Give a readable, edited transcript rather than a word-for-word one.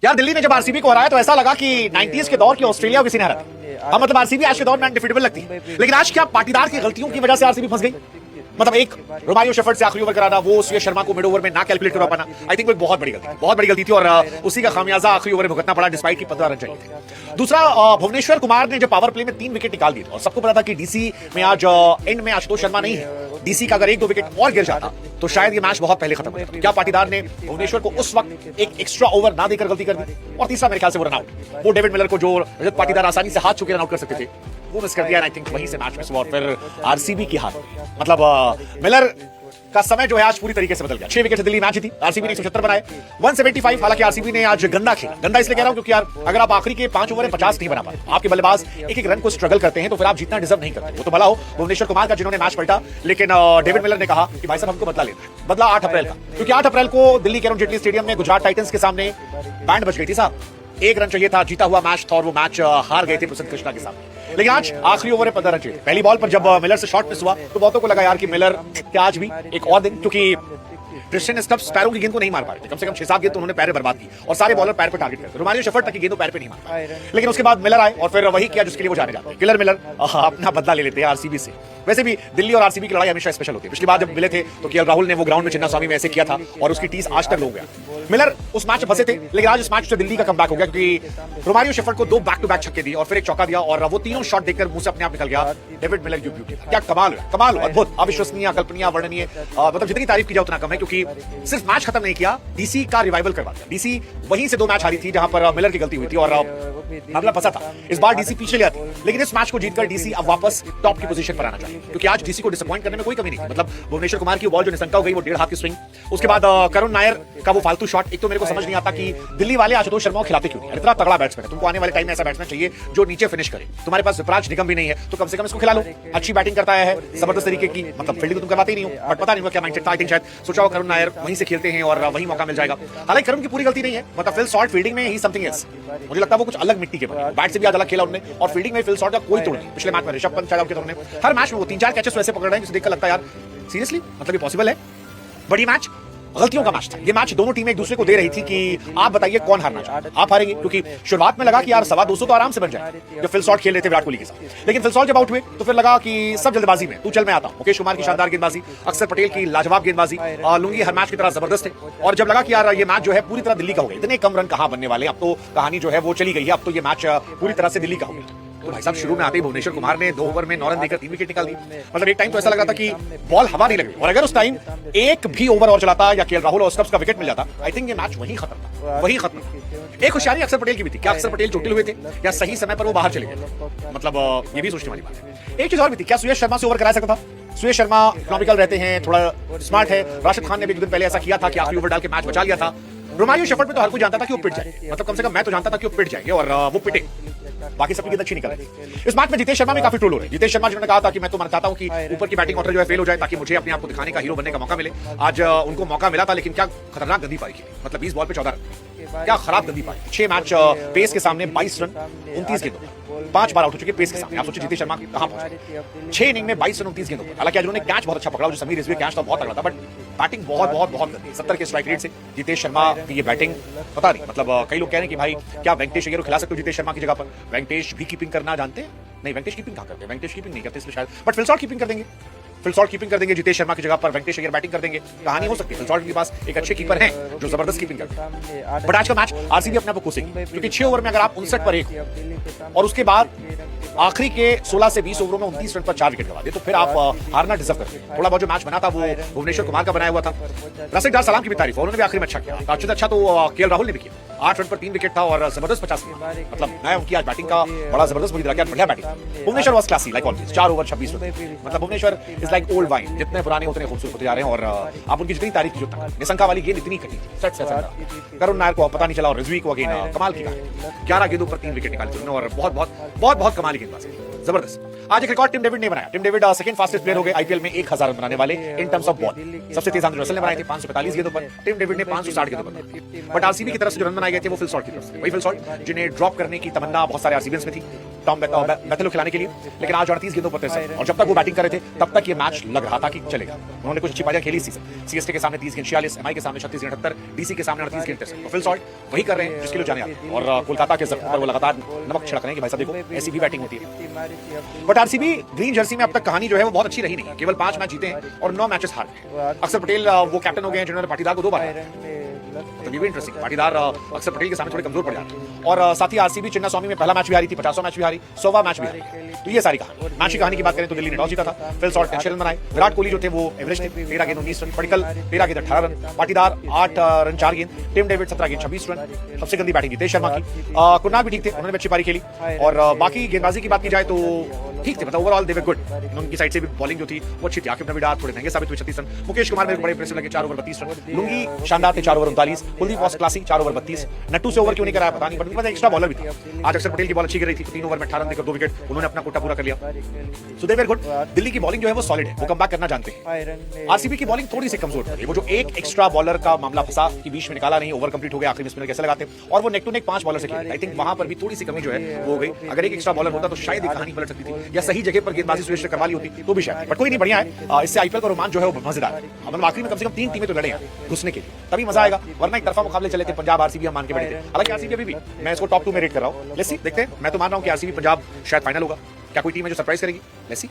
यार दिल्ली ने जब आरसीबी को हराया तो ऐसा लगा कि 90s के दौर की ऑस्ट्रेलिया किसी ने हरा दी। हाँ मतलब आरसीबी आज के दौर में अनडिफिटेबल लगती है, लेकिन आज क्या पाटीदार की गलतियों की वजह से आरसीबी फंस गई। मतलब एक रोमारियो शेफर्ड से आखिरी ओवर कराना, वो सूर्य शर्मा को मिड ओवर में ना कैलकुलेट कर पाना, आई थिंक वो एक बहुत बड़ी गलती थी और उसी का खामियाजा आखिरी ओवर में भुगतना पड़ा डिस्पाइट की 15 रन चाहिए थे। दूसरा, भुवनेश्वर कुमार ने जो पावर प्ले में 3 विकेट निकाल दिए और सबको पता था कि डीसी में आज एंड में आशुतोष शर्मा नहीं है, डीसी का अगर 1-2 विकेट और गिर जाता तो शायद ये मैच बहुत पहले खत्म हो जाता। क्या पाटीदार ने भुवनेश्वर को उस वक्त एक एक्स्ट्रा ओवर ना देकर गलती कर दी। और तीसरा मेरे ख्याल से वो रनआउट, वो डेविड मिलर को जो रजत पाटीदार आसानी से हाथ छू के रनआउट कर सकते थे वो मिस कर दिया। आई थिंक वहीं से मैच मिस हुआ और फिर आरसीबी की हार। मतलब मिलर का समय जो है आज पूरी तरीके से बदल गया। 6 विकेट से दिल्ली मैच जीती, आरसीबी ने 176 बनाए, 175। हालांकि आरसीबी ने आज गंदा खेला। गंदा इसलिए कह रहा हूं क्योंकि यार अगर आप आखिरी के 5 ओवर में 50 नहीं बना पाए, आपके बल्लेबाज एक रन को स्ट्रगल करते हैं तो फिर आप जीतना डिजर्व नहीं करते। वो तो भला हो भुवनेश्वर कुमार का जिन्होंने मैच पलटा, लेकिन डेविड मिलर ने कहा कि भाई साहब हमको बदला लेना है। बदला 8 अप्रैल का, क्योंकि 8 अप्रैल को दिल्ली के अरुण जेटली स्टेडियम में गुजरात टाइटंस के सामने बैंड बज गई थी साहब। 1 रन चाहिए था, जीता हुआ मैच था और वो मैच हार गए थे प्रसन्न कृष्णा के सामने। लेकिन आज आखिरी ओवर में 15 रन चाहिए। पहली बॉल पर जब मिलर से शॉट मिस हुआ तो बहुतों को लगा यार कि मिलर क्या आज भी एक और दिन, क्योंकि क्रिस्टियन स्टब्स पैरों की गेंद को नहीं मार पाए थे। कम से कम 6-7 गेंद तो उन्होंने पैर बर्बाद की और सारे बॉलर पैर पे टारगेट करते। रोमारियो शेफर्ड तक की गेंद पैर पे नहीं मार पाए, लेकिन उसके बाद मिलर आए और फिर वही किया जिसके लिए वो जाने जाते हैं। किलर मिलर अपना बदला ले लेते हैं आरसीबी से। वैसे भी दिल्ली और आरसीबी की लड़ाई हमेशा स्पेशल होती है। पिछली बार जब मिले थे तो केएल राहुल ने वो ग्राउंड में चिन्नास्वामी में ऐसे किया था और उसकी टीस आज तक लो गया। मिलर उस मैच में फंसे थे, लेकिन आज इस मैच से दिल्ली का कमबैक हो गया क्योंकि रोमारियो शेफर्ड को 2 बैक टू बैक छक्के दिए और फिर एक चौका दिया और वो तीनों शॉट देखकर मुंह से अपने आप निकल गया डेविड मिलर की ब्यूटी। क्या कमाल हो, अद्भुत, अविश्वसनीय, अकल्पनीय, वर्णनीय। मतलब जितनी तारीफ की जाए उतना कम है, क्योंकि सिर्फ मैच खत्म नहीं किया, डीसी का रिवाइवल करवा दिया। डीसी वहीं से 2 मैच हारी थी जहां पर मिलर की गलती हुई थी और मामला फंसा था। इस बार डीसी पीछे ले आती, लेकिन इस मैच को जीतकर डीसी अब वापस टॉप की पोजीशन पर आना चाहिए, क्योंकि आज डीसी को डिसअपॉइंट करने में कोई कमी नहीं थी। मतलब भुवनेश्वर कुमार की बॉल जो निशंका हो गई, वो 1.5 हाथ की स्विंग, उसके बाद करुण नायर का वो फालतू शॉट। एक तो मेरे को समझ नहीं आता कि दिल्ली वाले आशुतोष शर्मा को खिलाते क्यों नहीं। इतना तगड़ा बैट्समैन है, तुमको आने वाले टाइम में ऐसा बैट्समैन चाहिए जो नीचे फिनिश करे। तुम्हारे पास विपराज निगम भी नहीं है तो कम से कम इसको खिला लो। अच्छी बैटिंग करता है, जबरदस्त तरीके की, मतलब फील्डिंग तो तुम करवाते ही नहीं हो, बट पता नहीं क्या माइंडसेट था। आई थिंक शायद सोचा हो करुण नायर वहीं से खेलते हैं और वहीं मौका मिल जाएगा। हालांकि करुण की पूरी गलती नहीं है, मतलब फिल शॉट फील्डिंग में ही समथिंग एल्स। मुझे लगता है वो कुछ अलग मिट्टी के बने, बैट से भी आज अलग खेला उन्होंने और फील्डिंग में फिल शॉट का कोई तोड़ नहीं। पिछले मैच में ऋषभ पंत शायद उन्होंने हर मैच में वो 3-4 कैचेस वैसे पकड़ रहे हैं जिसे देखकर लगता है यार सीरियसली मतलब ये पॉसिबल है। बड़ी मैच गलतियों का मैच था। ये मैच दोनों टीमें एक दूसरे को दे रही थी कि आप बताइए कौन हारना चाहता है। आप हारेंगे, क्योंकि शुरुआत में लगा कि यार 250 तो आराम से बन जाए जब फिल शॉट खेल रहे थे विराट कोहली के साथ, लेकिन फिल शॉट जब आउट हुए तो फिर लगा कि सब जल्दबाजी में, तू चल मैं आता हूं। मुकेश कुमार की शानदार गेंदबाजी, अक्षर पटेल की लाजवाब गेंदबाजी, लुंगी हर मैच की तरह जबरदस्त है। और जब लगा कि यार ये मैच जो है पूरी तरह दिल्ली का हो गया, इतने कम रन कहां बनने वाले, अब तो कहानी जो है वो चली गई है, अब तो ये मैच पूरी तरह से दिल्ली का हो गया। तो भाई साहब शुरू में आते ही भुवनेश्वर कुमार ने 2 ओवर में 9 रन देकर 3 विकेट निकाल दी। मतलब एक टाइम तो ऐसा लग रहा था कि बॉल हवा नहीं लग रही, और अगर उस टाइम एक भी ओवर और चलाता या केएल राहुल और स्टब्स का विकेट मिल जाता, आई थिंक ये मैच वहीं खत्म था, वहीं खत्म था। एक होशियारी अक्षर पटेल की भी थी। क्या अक्षर पटेल चोटिल हुए थे या सही समय पर वो बाहर चले गए, मतलब ये भी सोचने वाली बात है। एक चीज और भी थी, क्या सुयश शर्मा से ओवर करा सकता था। सुयश शर्मा इकोनॉमिकल रहते हैं, थोड़ा स्मार्ट है। राशिद खान ने भी 1 दिन पहले ऐसा किया था कि आखिरी ओवर डाल के मैच बचा लिया था। रोमारियो शेफर्ड पे तो हर कोई जानता था कि वो पिट जाए, मतलब कम से कम मैं तो जानता था कि वो पिट जाएंगे और वो पिटे। बाकी सबकी गेंद अच्छी निकल रही थी। इस मैच में जितेश शर्मा में काफी ट्रोल हो रहे हैं। जितेश शर्मा जिन्होंने कहा था कि मैं तो चाहता हूं कि ऊपर की बैटिंग ऑर्डर जो है फेल हो जाए ताकि मुझे अपने आप को दिखाने का हीरो बनने का मौका मिले। आज उनको मौका मिला था, लेकिन क्या खतरनाक गंदी पारी खेली। मतलब 20 बॉल पे 14 रन, क्या खराब गंदी पारी। 6 मैच पेस के सामने 22 रन 29 गेंदों, 5 बार आउट हो चुके पेस के सामने। आप सोचिए जितेश शर्मा कहां पहुंचे। 6 इनिंग में 22 रन 29 गेंदों। हालांकि आज उन्होंने कैच बहुत अच्छा पकड़ा, जो समीर रिजवी कैच था बहुत तगड़ा था, बट बैटिंग बहुत गंदी। 70 के स्ट्राइक रेट से जितेश शर्मा की ये बैटिंग पता नहीं, मतलब कई लोग कह रहे हैं कि भाई क्या वेंकटेश अय्यर को खिला सकते हो जितेश शर्मा की जगह पर। वेंकटेश भी कीपिंग करना जानते हैं? नहीं, वेंकटेश कीपिंग कहां करते हैं, वेंकटेश कीपिंग नहीं करते इसलिए शायद, बट फिल शॉट कीपिंग कर देंगे। फिल शॉट कीपिंग कर देंगे जितेश शर्मा की जगह पर, वेंकटेश अय्यर बैटिंग कर देंगे, कहानी हो सकती है। फिल शॉट के पास एक अच्छे कीपर हैं जो जबरदस्त कीपिंग करते हैं। बट आज का मैच आरसीबी अपने आप को कोसेगी, क्योंकि 6 ओवर में अगर आप 59 पर 1 हो और उसके बाद आखिरी के 16 से 20 ओवरों में 29 रन पर 4 विकेट गवा दिए, तो फिर आप हारना डिजर्व करते हैं। थोड़ा बहुत जो मैच बना था वो भुवनेश्वर कुमार का बनाया हुआ था। रसिक डार सलाम की भी तारीफ, उन्होंने भी आखिरी में अच्छा किया। अच्छे से अच्छा तो केएल राहुल ने भी किया। 8 रन पर 3 विकेट था और जबरदस्त 50 रन। मतलब मैं उनकी आज बैटिंग का बड़ा जबरदस्त मुझे लगा, बढ़िया batting. Bhuvneshwar was classy like always. 4 over 26 run, मतलब Bhuvneshwar is like old wine, जितने पुराने उतने खूबसूरत होते जा रहे हैं। और आप उनकी जितनी तारीफ की जो निशंका वाली गेंद इतनी कटी थी, सेट से करुण नायर को पता नहीं चला और रिजवी को अगेन कमाल की 11 गेंदों पर 3 विकेट निकाले उन्होंने और बहुत कमाल की गेंदबाजी, जबरदस्त। आज एक रिकॉर्ड टिम डेविड ने बनाया। Tim David second fastest player हो गए आईपीएल में 1000 रन बनाने वाले इन टर्म्स ऑफ बॉल। सबसे तेज आंद्रे रसल ने बनाए थे 545 गेंदों पर, टिम डेविड ने 560 गेंदों पर। बट आरसीबी की तरफ से जो रन बनाए गए थे वो फिल शॉट की तरफ से, वही फिल शॉट जिन्हें ड्रॉप करने की तमन्ना बहुत सारे आरसीबियंस में थी। टॉम बेथेलो खिलाने के लिए, लेकिन आज 38 गेंदों पर 63, और जब तक वो बैटिंग कर रहे थे तब तक ये मैच लग रहा था कि चलेगा। उन्होंने कुछ अच्छी पारियां खेली इस सीजन, सीएसके के सामने 30 गेंद 46, एमआई के सामने 36 गेंद 78, डीसी के सामने 38 गेंद 63। तो फिल सॉल्ट वही कर रहे हैं जिसके लिए जाने आते हैं, और कोलकाता के जख्म पर वो लगातार नमक छिड़क रहे हैं कि भाई साहब देखो ऐसी भी बैटिंग होती है। बट आरसीबी ग्रीन जर्सी में अब तक कहानी जो है वो बहुत अच्छी रही नहीं, केवल 5 मैच जीते हैं और 9 मैचेस हार गए। अक्षर पटेल वो कैप्टन हो गए हैं जिन्होंने पाटीदार को 2 बार हराया, तो ये भी इंटरेस्टिंग। पाटीदार अक्षर पटेल के सामने थोड़े कमजोर पड़ जाते हैं, और साथ ही आरसीबी चिन्ना स्वामी में पहला मैच भी हारी थी, 50वां मैच भी हारी, 100वां मैच भी हारी। तो ये सारी कहानी। मैच की कहानी की बात करें तो दिल्ली ने टॉस जीता था, फिल सॉल्ट 10 रन बनाए, विराट कोहली जो थे वो एवरेज थे, 13 गेंद 19 रन, पडिक्कल 13 गेंद 18 रन, पाटीदार 8 रन 4 गेंद, टिम डेविड 17 गेंद 26 रन। सबसे गंदी बैटिंग नितेश शर्मा की, कुरनाल भी ठीक थे, उन्होंने अच्छी पारी खेली, और बाकी गेंदबाजी की बात की जाए तो ठीक थे, मतलब ओवरऑल दे वर गुड। उनकी साइड से भी बॉलिंग जो थी वो अच्छी थी। आकिब नवीदार थोड़े महंगे साबित हुए, 36 रन। मुकेश कुमार मेरे को बड़े इंप्रेसिव लगे, 4 ओवर 32 रन। लुंगी शानदार थे, 4 over 39। Kuldeep was classy, 4 over 32। Nattu से ओवर क्यों नहीं कराया पता नहीं, बट एक्स्ट्रा बॉलर भी था। आज अक्षर पटेल की बॉल अच्छी गिरी थी, 3 ओवर में 18 रन देकर 2 विकेट, उन्होंने अपना कोटा पूरा कर लिया। सो दे वर गुड। दिल्ली की बॉलिंग जो है वो सॉलिड है, वो कम बैक करना जानते हैं। आरसीबी की बॉलिंग थोड़ी सी कमजोर है, वो जो एक एक्स्ट्रा बॉलर का मामला फंसा कि बीच में निकाला नहीं, ओवर कंप्लीट हो गया, आखिरी में स्पिनर कैसे लगाते हैं, और वो नेक टू नेक 5 बॉलर से खेले। आई थिंक वहां पर भी थोड़ी सी कमी जो है वो हो गई। अगर एक एक्स्ट्रा बॉलर होता तो शायद एक कहानी पलट सकती थी, या सही जगह पर गेंदबाजी सुरेश ने करवा ली होती तो भी शायद। बट कोई नहीं, बढ़िया है। इससे आईपीएल का रोमांच जो है वो मजेदार है। मतलब आखिरी में कम से कम 3 टीमें तो लड़े हैं घुसने के लिए, तभी मजा आएगा, वरना एक तरफा मुकाबले चले थे। पंजाब आरसीबी हम मान के बैठे थे, हालांकि आरसीबी अभी भी मैं इसको टॉप 2 में रेट कर रहा हूं। लेट्स सी, देखते हैं। मैं तो मान रहा हूं कि आरसीबी पंजाब शायद फाइनल होगा। क्या कोई टीम है जो सरप्राइज करेगी? Let's see.